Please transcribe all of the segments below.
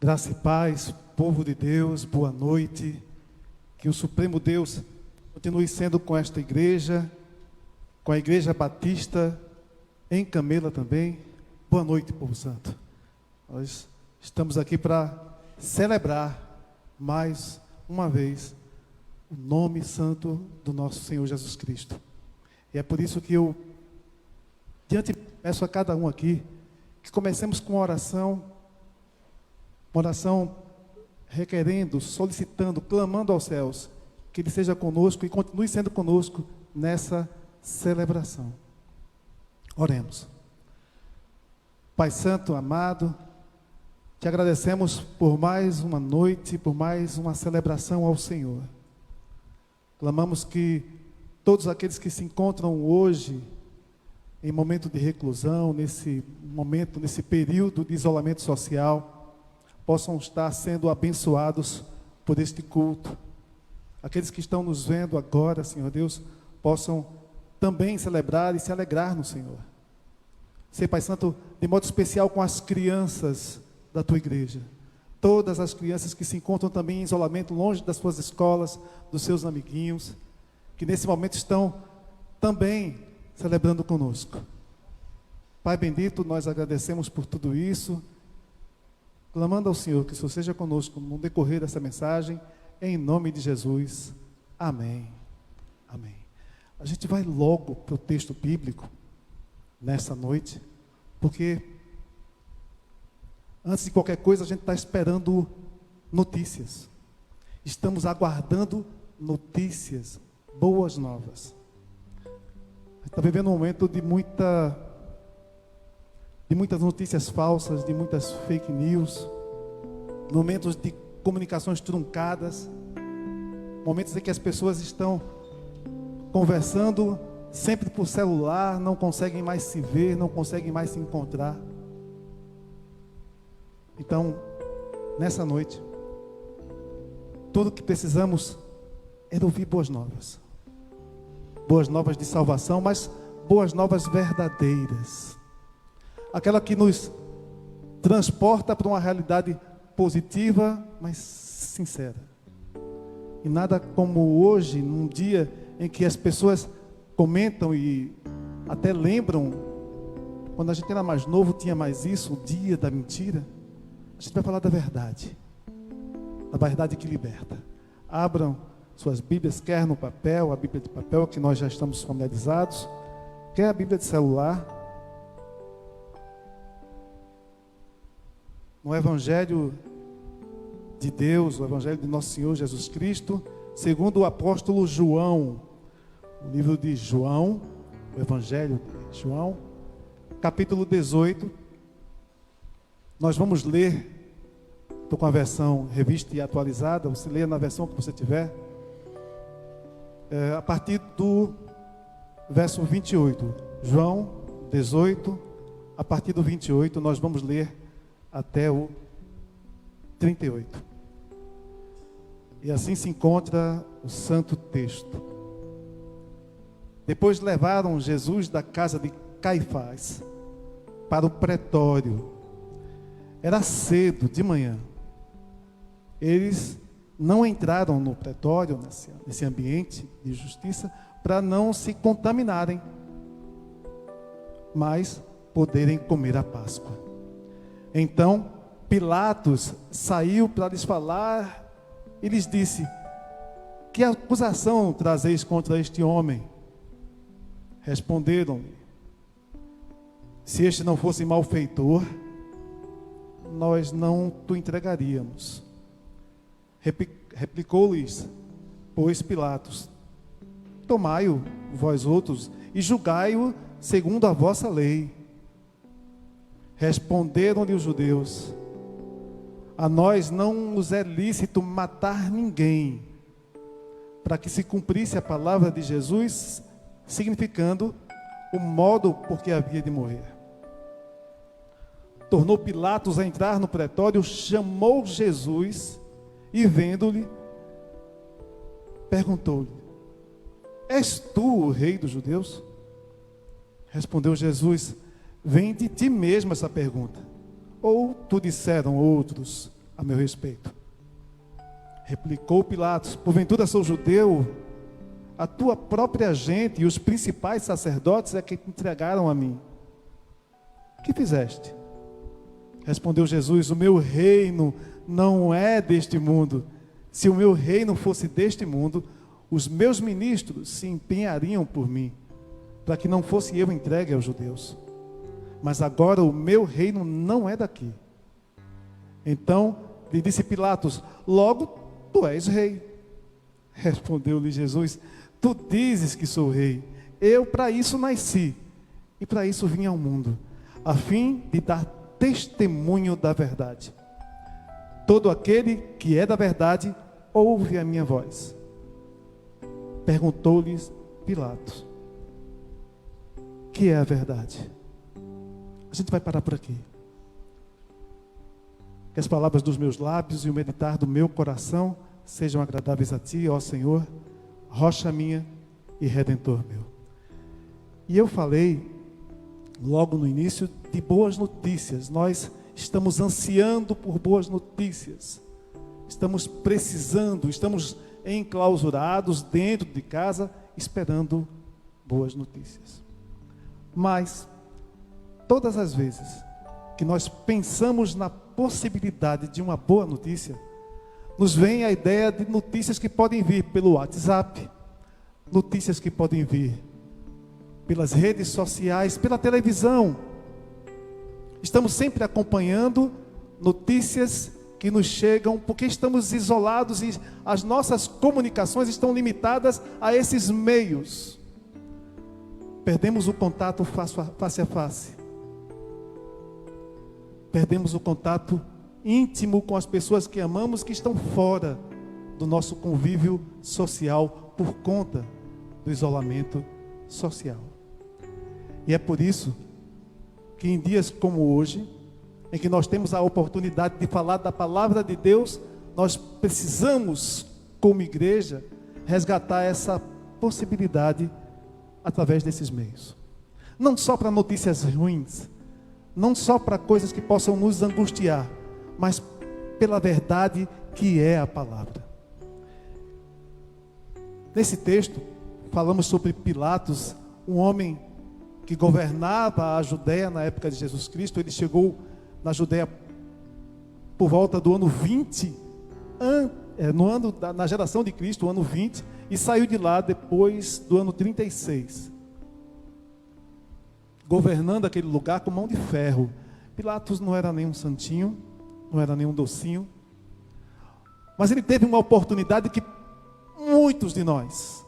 Graça e paz, povo de Deus, boa noite. Que o Supremo Deus continue sendo com esta igreja, com a Igreja Batista em Camela também. Boa noite, povo santo. Nós estamos aqui para celebrar mais uma vez o nome santo do nosso Senhor Jesus Cristo. E é por isso que eu, peço a cada um aqui, que comecemos com uma oração requerendo, solicitando, clamando aos céus, que Ele seja conosco e continue sendo conosco nessa celebração. Oremos. Pai Santo, amado, te agradecemos por mais uma noite, por mais uma celebração ao Senhor. Clamamos que todos aqueles que se encontram hoje em momento de reclusão, nesse período de isolamento social, possam estar sendo abençoados por este culto. Aqueles que estão nos vendo agora, Senhor Deus, possam também celebrar e se alegrar no Senhor. Sei, Pai Santo, de modo especial com as crianças da Tua igreja. Todas as crianças que se encontram também em isolamento, longe das suas escolas, dos seus amiguinhos, que nesse momento estão também celebrando conosco. Pai bendito, nós agradecemos por tudo isso, clamando ao Senhor que o Senhor seja conosco no decorrer dessa mensagem, em nome de Jesus. Amém. Amém. A gente vai logo para o texto bíblico nessa noite, porque antes de qualquer coisa a gente está esperando notícias. Estamos aguardando notícias, boas novas. A gente está vivendo um momento de muitas notícias falsas, de muitas fake news, momentos de comunicações truncadas, momentos em que as pessoas estão conversando sempre por celular, não conseguem mais se ver, não conseguem mais se encontrar. Então, nessa noite, tudo que precisamos é ouvir boas novas de salvação, mas boas novas verdadeiras. Aquela que nos transporta para uma realidade positiva, mas sincera. E nada como hoje, num dia em que as pessoas comentam e até lembram, quando a gente era mais novo, tinha mais isso, o dia da mentira. A gente vai falar da verdade, a verdade que liberta. Abram suas Bíblias, quer no papel, a Bíblia de papel, que nós já estamos familiarizados, quer a Bíblia de celular. No Evangelho de Deus, o Evangelho de nosso Senhor Jesus Cristo, segundo o apóstolo João, o livro de João, o Evangelho de João, capítulo 18, nós vamos ler, estou com a versão revista e atualizada, você lê na versão que você tiver, a partir do verso 28, João 18, a partir do 28, nós vamos ler até o 38. E assim se encontra o santo texto. Depois levaram Jesus da casa de Caifás para o pretório. Era cedo, de manhã. Eles não entraram no pretório, nesse ambiente de justiça, para não se contaminarem, mas poderem comer a Páscoa. Então, Pilatos saiu para lhes falar e lhes disse: que acusação trazeis contra este homem? Responderam-lhe: se este não fosse malfeitor, nós não te entregaríamos. Replicou-lhes, pois, Pilatos: tomai-o, vós outros, e julgai-o segundo a vossa lei. Responderam-lhe os judeus: a nós não nos é lícito matar ninguém, para que se cumprisse a palavra de Jesus, significando o modo por que havia de morrer. Tornou Pilatos a entrar no pretório, chamou Jesus e, vendo-lhe, perguntou-lhe: és tu o rei dos judeus? Respondeu Jesus: vem de ti mesmo essa pergunta, ou tu disseram outros a meu respeito. Replicou Pilatos: porventura sou judeu? A tua própria gente e os principais sacerdotes é que te entregaram a mim. Que fizeste? Respondeu Jesus: o meu reino não é deste mundo. Se o meu reino fosse deste mundo, os meus ministros se empenhariam por mim, para que não fosse eu entregue aos judeus. Mas agora o meu reino não é daqui. Então lhe disse Pilatos: logo tu és rei. Respondeu-lhe Jesus: tu dizes que sou rei. Eu para isso nasci, e para isso vim ao mundo, a fim de dar testemunho da verdade. Todo aquele que é da verdade ouve a minha voz. Perguntou-lhes Pilatos: que é a verdade? A gente vai parar por aqui. Que as palavras dos meus lábios e o meditar do meu coração sejam agradáveis a Ti, ó Senhor, rocha minha e redentor meu. E eu falei logo no início de boas notícias. Nós estamos ansiando por boas notícias. Estamos precisando, estamos enclausurados dentro de casa, esperando boas notícias. Mas todas as vezes que nós pensamos na possibilidade de uma boa notícia, nos vem a ideia de notícias que podem vir pelo WhatsApp, notícias que podem vir pelas redes sociais, pela televisão. Estamos sempre acompanhando notícias que nos chegam porque estamos isolados e as nossas comunicações estão limitadas a esses meios. Perdemos o contato face a face. Perdemos o contato íntimo com as pessoas que amamos, que estão fora do nosso convívio social por conta do isolamento social. E é por isso que em dias como hoje, em que nós temos a oportunidade de falar da palavra de Deus, nós precisamos, como igreja, resgatar essa possibilidade através desses meios. Não só para notícias ruins, não só para coisas que possam nos angustiar, mas pela verdade que é a palavra. Nesse texto, falamos sobre Pilatos, um homem que governava a Judéia na época de Jesus Cristo. Ele chegou na Judéia por volta do ano 20, na geração de Cristo, o ano 20, e saiu de lá depois do ano 36, governando aquele lugar com mão de ferro. Pilatos não era nenhum santinho, não era nenhum docinho, mas ele teve uma oportunidade que muitos de nós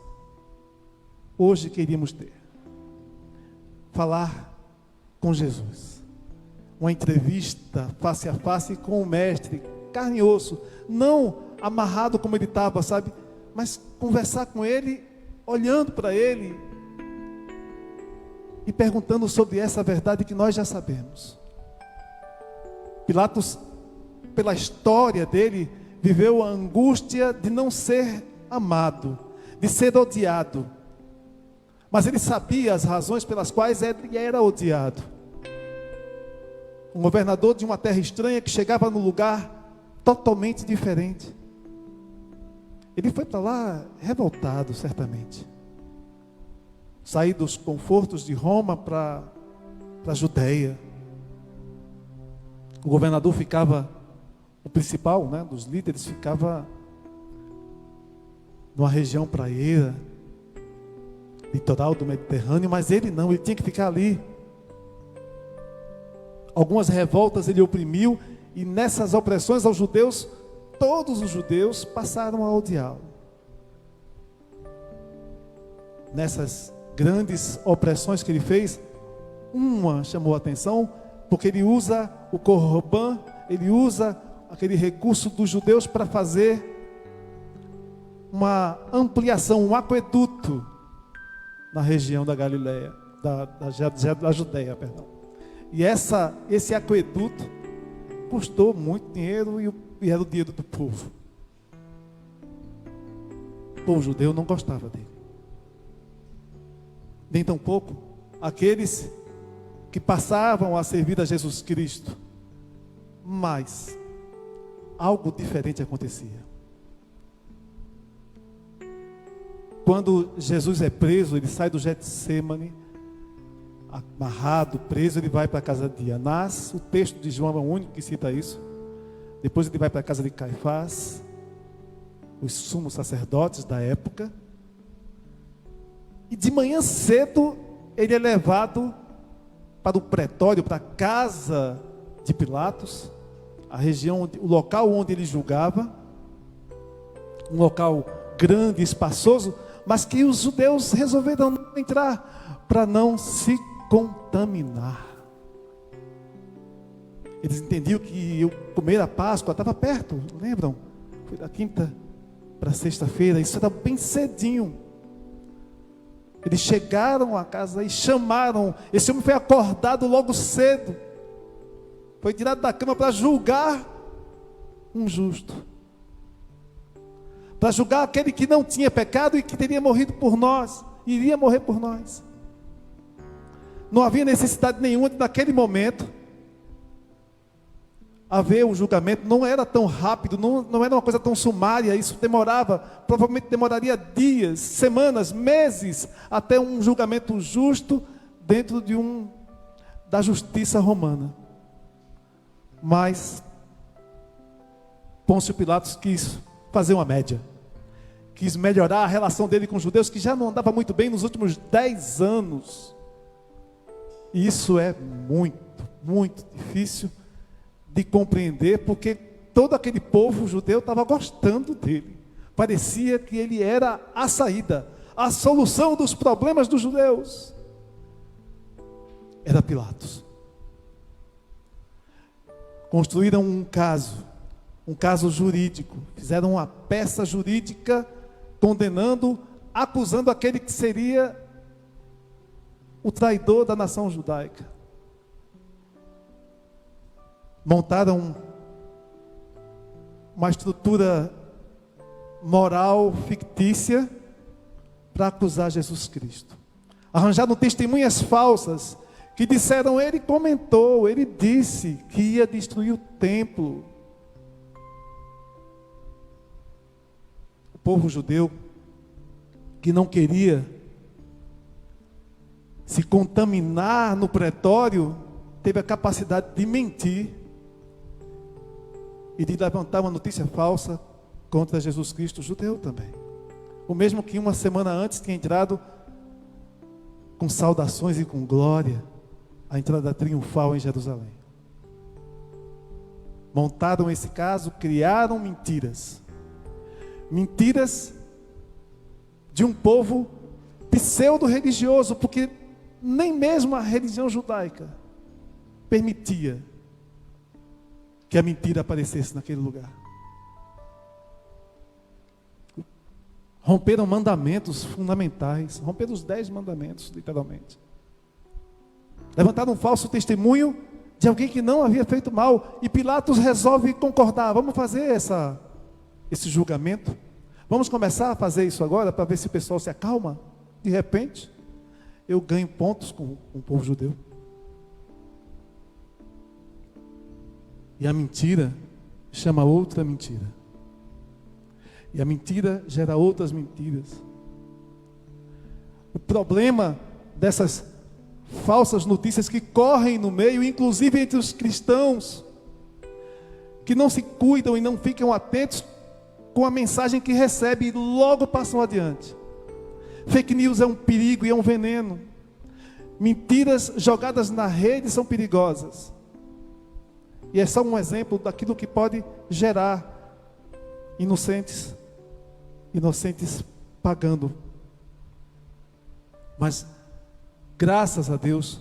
hoje queríamos ter: falar com Jesus, uma entrevista face a face com o mestre, carne e osso, não amarrado como ele estava, sabe, mas conversar com ele, olhando para ele e perguntando sobre essa verdade que nós já sabemos. Pilatos, pela história dele, viveu a angústia de não ser amado, de ser odiado, mas ele sabia as razões pelas quais ele era odiado. Um governador de uma terra estranha que chegava num lugar totalmente diferente. Ele foi para lá revoltado, certamente. Sair dos confortos de Roma para a Judéia. O governador ficava, o principal, né, dos líderes, ficava numa região praieira, litoral do Mediterrâneo, mas ele não, ele tinha que ficar ali. Algumas revoltas ele oprimiu, e nessas opressões aos judeus, todos os judeus passaram a odiá-lo. Nessas grandes opressões que ele fez, uma chamou a atenção, porque ele usa o Corban, ele usa aquele recurso dos judeus para fazer uma ampliação, um aqueduto na região da Galileia, da Judéia, perdão. E esse aqueduto custou muito dinheiro e era o dinheiro do povo. O povo judeu não gostava dele. Nem tampouco aqueles que passavam a servir a Jesus Cristo. Mas algo diferente acontecia. Quando Jesus é preso, ele sai do Getsêmani, amarrado, preso, ele vai para a casa de Anás. O texto de João é o único que cita isso. Depois ele vai para a casa de Caifás, os sumos sacerdotes da época. E de manhã cedo, ele é levado para o pretório, para a casa de Pilatos, a região, o local onde ele julgava, um local grande, espaçoso, mas que os judeus resolveram não entrar para não se contaminar. Eles entendiam que eu comer a Páscoa estava perto, lembram? Foi da quinta para sexta-feira, isso era bem cedinho. Eles chegaram à casa e chamaram. Esse homem foi acordado logo cedo. Foi tirado da cama para julgar um justo. Para julgar aquele que não tinha pecado e que teria morrido por nós. Iria morrer por nós. Não havia necessidade nenhuma de, naquele momento, haver um julgamento. Não era tão rápido, não era uma coisa tão sumária. Isso demorava, provavelmente demoraria dias, semanas, meses, até um julgamento justo dentro da justiça romana. Mas Pôncio Pilatos quis fazer uma média. Quis melhorar a relação dele com os judeus, que já não andava muito bem nos últimos 10 anos. E isso é muito, muito difícil de compreender, porque todo aquele povo judeu estava gostando dele. Parecia que ele era a saída, a solução dos problemas dos judeus. Era Pilatos. Construíram um caso jurídico, fizeram uma peça jurídica condenando, acusando aquele que seria o traidor da nação judaica. Montaram uma estrutura moral fictícia para acusar Jesus Cristo. Arranjaram testemunhas falsas que disseram, ele comentou, ele disse que ia destruir o templo. O povo judeu que não queria se contaminar no pretório, teve a capacidade de mentir e de levantar uma notícia falsa contra Jesus Cristo, judeu também. O mesmo que uma semana antes tinha entrado com saudações e com glória, a entrada triunfal em Jerusalém. Montaram esse caso, criaram mentiras. Mentiras de um povo pseudo-religioso, porque nem mesmo a religião judaica permitia que a mentira aparecesse naquele lugar. Romperam mandamentos fundamentais, romperam os 10 mandamentos, literalmente. Levantaram um falso testemunho de alguém que não havia feito mal, e Pilatos resolve concordar. Vamos fazer esse julgamento? Vamos começar a fazer isso agora, para ver se o pessoal se acalma? De repente, eu ganho pontos com o povo judeu. E a mentira chama outra mentira. E a mentira gera outras mentiras. O problema dessas falsas notícias que correm no meio, inclusive entre os cristãos, que não se cuidam e não ficam atentos com a mensagem que recebe e logo passam adiante. Fake news é um perigo e é um veneno. Mentiras jogadas na rede são perigosas. E é só um exemplo daquilo que pode gerar inocentes pagando. Mas graças a Deus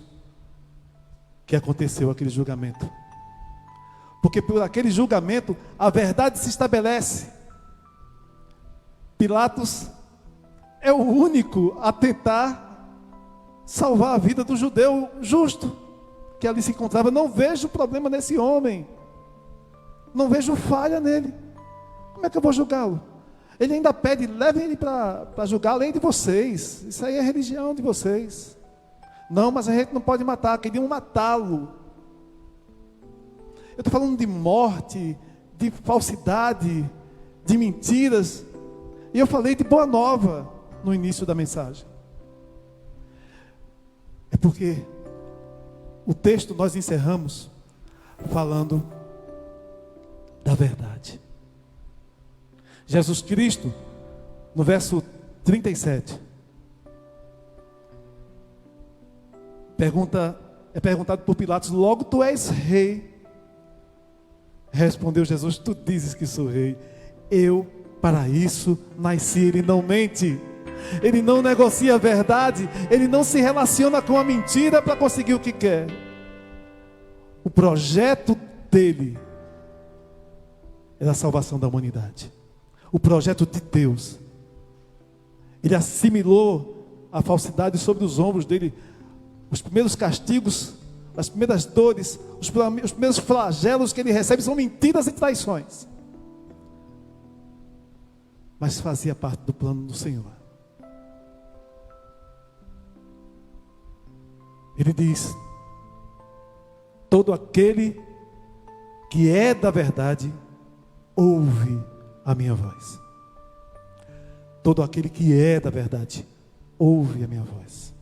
que aconteceu aquele julgamento. Porque por aquele julgamento a verdade se estabelece. Pilatos é o único a tentar salvar a vida do judeu justo que ali se encontrava. Não vejo problema nesse homem. Não vejo falha nele. Como é que eu vou julgá-lo? Ele ainda pede, levem ele para julgar além de vocês. Isso aí é religião de vocês. Não, mas a gente não pode matar. Queriam matá-lo. Eu estou falando de morte, de falsidade, de mentiras. E eu falei de boa nova no início da mensagem. É porque o texto nós encerramos falando da verdade. Jesus Cristo, no verso 37, é perguntado por Pilatos: logo tu és rei? Respondeu Jesus: tu dizes que sou rei. Eu para isso nasci. Ele não mente, ele não negocia a verdade, ele não se relaciona com a mentira para conseguir o que quer. O projeto dele é a salvação da humanidade. O projeto de Deus. Ele assimilou a falsidade sobre os ombros dele. Os primeiros castigos, as primeiras dores, os primeiros flagelos que ele recebe são mentiras e traições. Mas fazia parte do plano do Senhor. Ele diz: todo aquele que é da verdade ouve a minha voz. Todo aquele que é da verdade ouve a minha voz.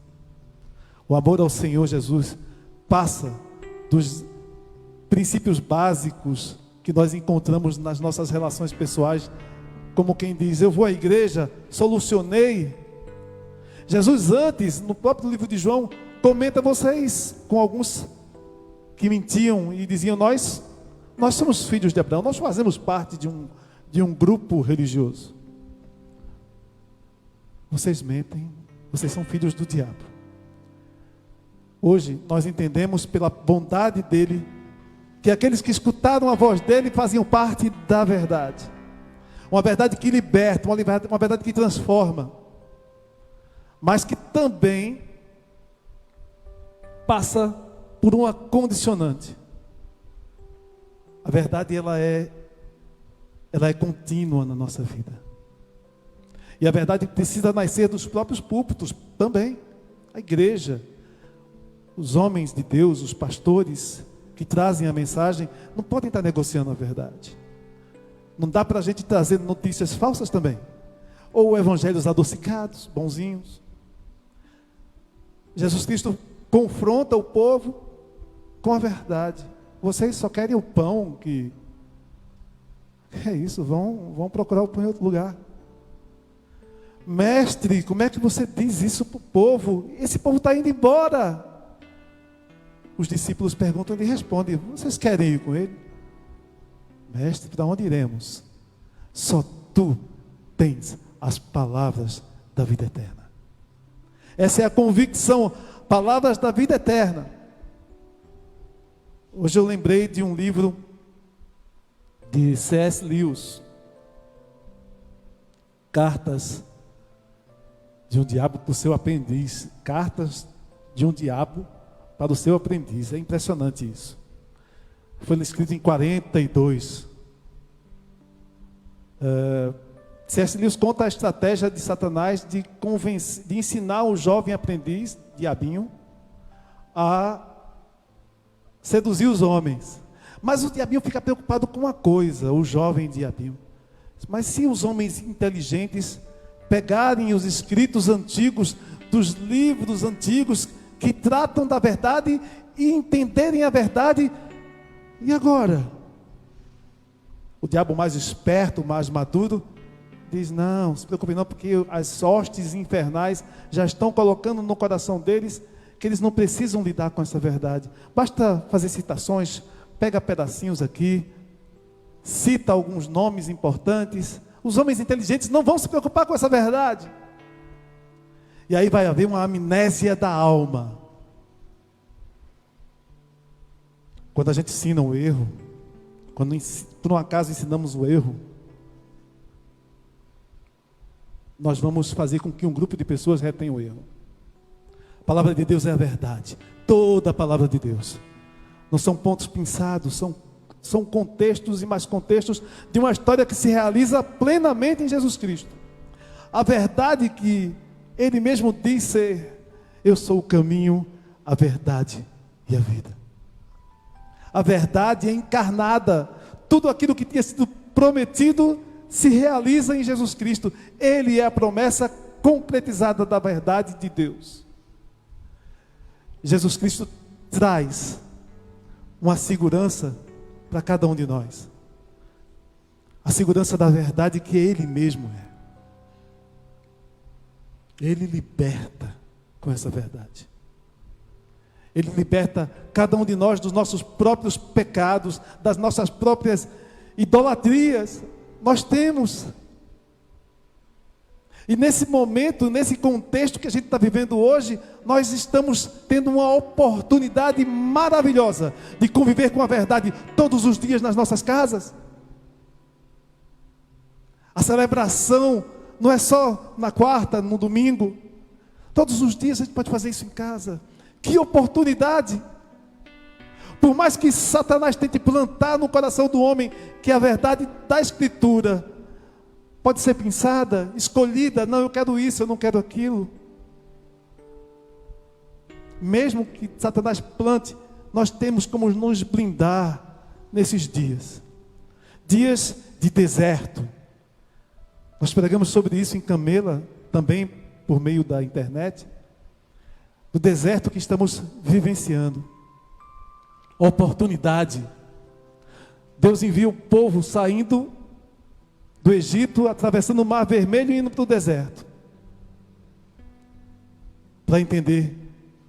O amor ao Senhor Jesus passa dos princípios básicos que nós encontramos nas nossas relações pessoais, como quem diz: eu vou à igreja, solucionei. Jesus antes, no próprio livro de João, comenta vocês com alguns que mentiam e diziam: nós somos filhos de Abraão, nós fazemos parte de um grupo religioso. Vocês mentem, vocês são filhos do diabo. Hoje nós entendemos pela bondade dele que aqueles que escutaram a voz dele faziam parte da verdade. Uma verdade que liberta, uma verdade que transforma, mas que também passa por uma condicionante. A verdade ela é contínua na nossa vida. E a verdade precisa nascer dos próprios púlpitos também. A igreja, os homens de Deus, os pastores que trazem a mensagem, não podem estar negociando a verdade. Não dá para a gente trazer notícias falsas também. Ou evangelhos adocicados, bonzinhos. Jesus Cristo confronta o povo com a verdade. Vocês só querem o pão que... É isso, vão procurar o pão em outro lugar. Mestre, como é que você diz isso para o povo? Esse povo está indo embora. Os discípulos perguntam, ele responde: vocês querem ir com ele? Mestre, para onde iremos? Só tu tens as palavras da vida eterna. Essa é a convicção, palavras da vida eterna. Hoje eu lembrei de um livro de C.S. Lewis, Cartas de um Diabo para o seu aprendiz. Cartas de um Diabo para o seu aprendiz. É impressionante isso. Foi escrito em 42. C.S. Lewis conta a estratégia de Satanás de ensinar o jovem aprendiz, diabinho, a seduzir os homens. Mas o diabinho fica preocupado com uma coisa, o jovem diabinho. Mas se os homens inteligentes pegarem os escritos antigos, dos livros antigos que tratam da verdade e entenderem a verdade, e agora? O diabo mais esperto, mais maduro, diz: não se preocupe não, porque as hostes infernais já estão colocando no coração deles que eles não precisam lidar com essa verdade. Basta fazer citações, pega pedacinhos aqui, cita alguns nomes importantes. Os homens inteligentes não vão se preocupar com essa verdade. E aí vai haver uma amnésia da alma. Quando a gente ensina o erro, quando por um acaso ensinamos o erro, nós vamos fazer com que um grupo de pessoas retenha o erro. A palavra de Deus é a verdade. Toda a palavra de Deus. Não são pontos pinçados, são contextos e mais contextos de uma história que se realiza plenamente em Jesus Cristo. A verdade que Ele mesmo diz ser: eu sou o caminho, a verdade e a vida. A verdade é encarnada. tudo aquilo que tinha sido prometido se realiza em Jesus Cristo. Ele é a promessa concretizada da verdade de Deus. Jesus Cristo traz uma segurança para cada um de nós. A segurança da verdade que Ele mesmo é. Ele liberta com essa verdade. Ele liberta cada um de nós dos nossos próprios pecados, das nossas próprias idolatrias. Nós temos. E nesse momento, nesse contexto que a gente está vivendo hoje, nós estamos tendo uma oportunidade maravilhosa de conviver com a verdade todos os dias nas nossas casas. A celebração não é só na quarta, no domingo. Todos os dias a gente pode fazer isso em casa. Que oportunidade! Por mais que Satanás tente plantar no coração do homem que a verdade da Escritura pode ser pensada, escolhida, não, eu quero isso, eu não quero aquilo. Mesmo que Satanás plante, nós temos como nos blindar nesses dias. Dias de deserto. Nós pregamos sobre isso em Camela, também por meio da internet. Do deserto que estamos vivenciando. Oportunidade. Deus envia o povo saindo do Egito, atravessando o Mar Vermelho e indo para o deserto. Para entender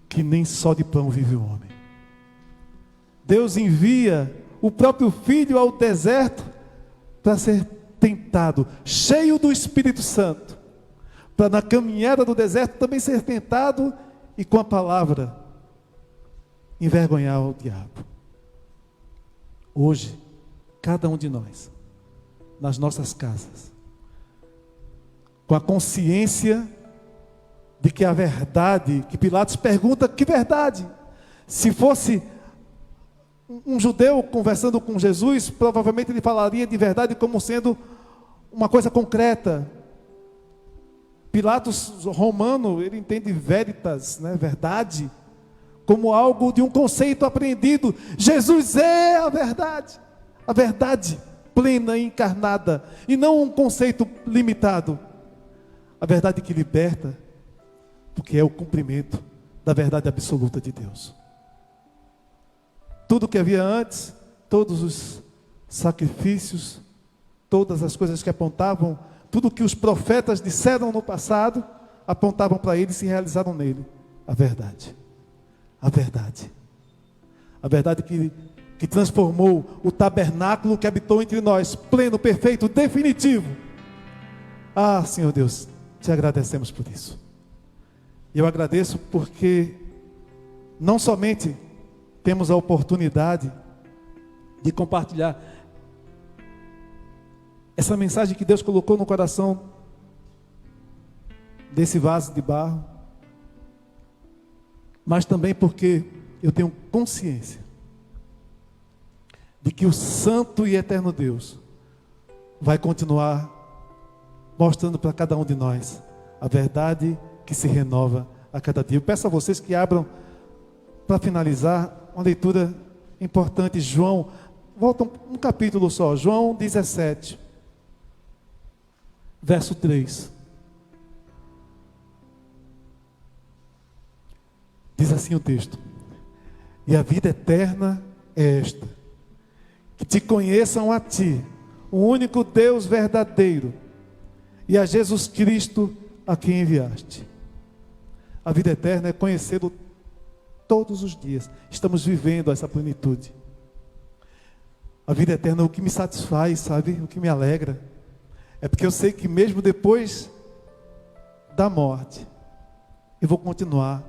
que nem só de pão vive o homem. Deus envia o próprio Filho ao deserto para ser tentado, cheio do Espírito Santo, para na caminhada do deserto também ser tentado e com a palavra envergonhar o diabo. Hoje, cada um de nós, nas nossas casas, com a consciência de que a verdade, que Pilatos pergunta, que verdade? Se fosse um judeu conversando com Jesus, provavelmente ele falaria de verdade como sendo uma coisa concreta. Pilatos romano, ele entende veritas, né, verdade, como algo de um conceito apreendido. Jesus é a verdade plena e encarnada, e não um conceito limitado. A verdade que liberta, porque é o cumprimento da verdade absoluta de Deus. Tudo que havia antes, todos os sacrifícios, todas as coisas que apontavam, tudo que os profetas disseram no passado, apontavam para ele e se realizaram nele. A verdade. A verdade. A verdade que transformou o tabernáculo que habitou entre nós, pleno, perfeito, definitivo. Ah, Senhor Deus, te agradecemos por isso. E eu agradeço porque não somente temos a oportunidade de compartilhar essa mensagem que Deus colocou no coração desse vaso de barro, mas também porque eu tenho consciência de que o santo e eterno Deus vai continuar mostrando para cada um de nós a verdade que se renova a cada dia. Eu peço a vocês que abram, para finalizar, uma leitura importante. João, volta um capítulo só, João 17, verso 3. Diz assim o texto: e a vida eterna é esta, que te conheçam a ti, o único Deus verdadeiro, e a Jesus Cristo a quem enviaste. A vida eterna é conhecê-lo todos os dias. Estamos vivendo essa plenitude. A vida eterna é o que me satisfaz, sabe? O que me alegra. É porque eu sei que mesmo depois da morte, eu vou continuar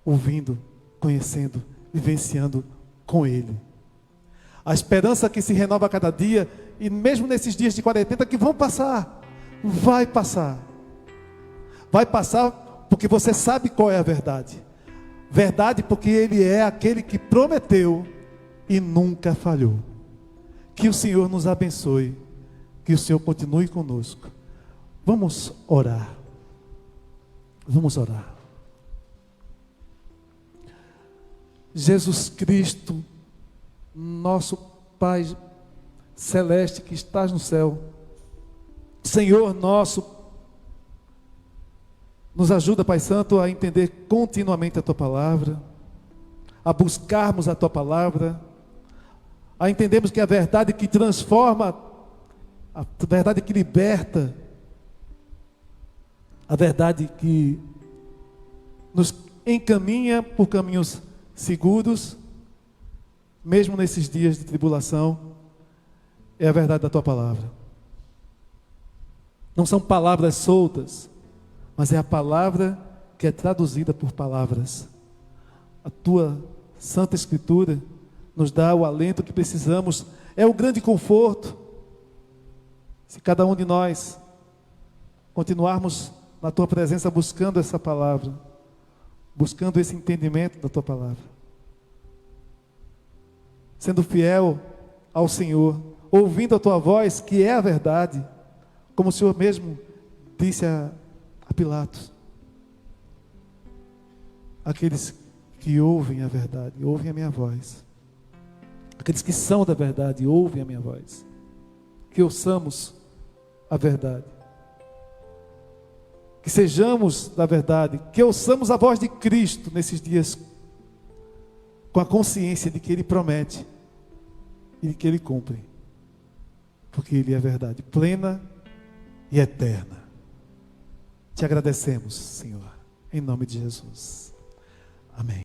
ouvindo, conhecendo, vivenciando com Ele. A esperança que se renova a cada dia, e mesmo nesses dias de quarentena que vão passar, vai passar. Vai passar porque você sabe qual é a verdade. Verdade porque Ele é aquele que prometeu e nunca falhou. Que o Senhor nos abençoe. Que o Senhor continue conosco. Vamos orar. Vamos orar. Jesus Cristo, nosso Pai celeste que estás no céu, Senhor nosso, nos ajuda, Pai Santo, a entender continuamente a Tua palavra, a buscarmos a Tua palavra, a entendermos que a verdade que transforma, a verdade que liberta, a verdade que nos encaminha por caminhos seguros, mesmo nesses dias de tribulação, é a verdade da Tua palavra. Não são palavras soltas, mas é a palavra que é traduzida por palavras. A Tua Santa Escritura nos dá o alento que precisamos, é o grande conforto. Se cada um de nós continuarmos na Tua presença buscando essa palavra, buscando esse entendimento da Tua palavra, sendo fiel ao Senhor, ouvindo a Tua voz, que é a verdade, como o Senhor mesmo disse a Pilatos: aqueles que ouvem a verdade, ouvem a minha voz. Aqueles que são da verdade, ouvem a minha voz. Que ouçamos a verdade. Que sejamos da verdade, que ouçamos a voz de Cristo nesses dias, com a consciência de que Ele promete e de que Ele cumpre, porque Ele é verdade plena e eterna. Te agradecemos, Senhor, em nome de Jesus. Amém.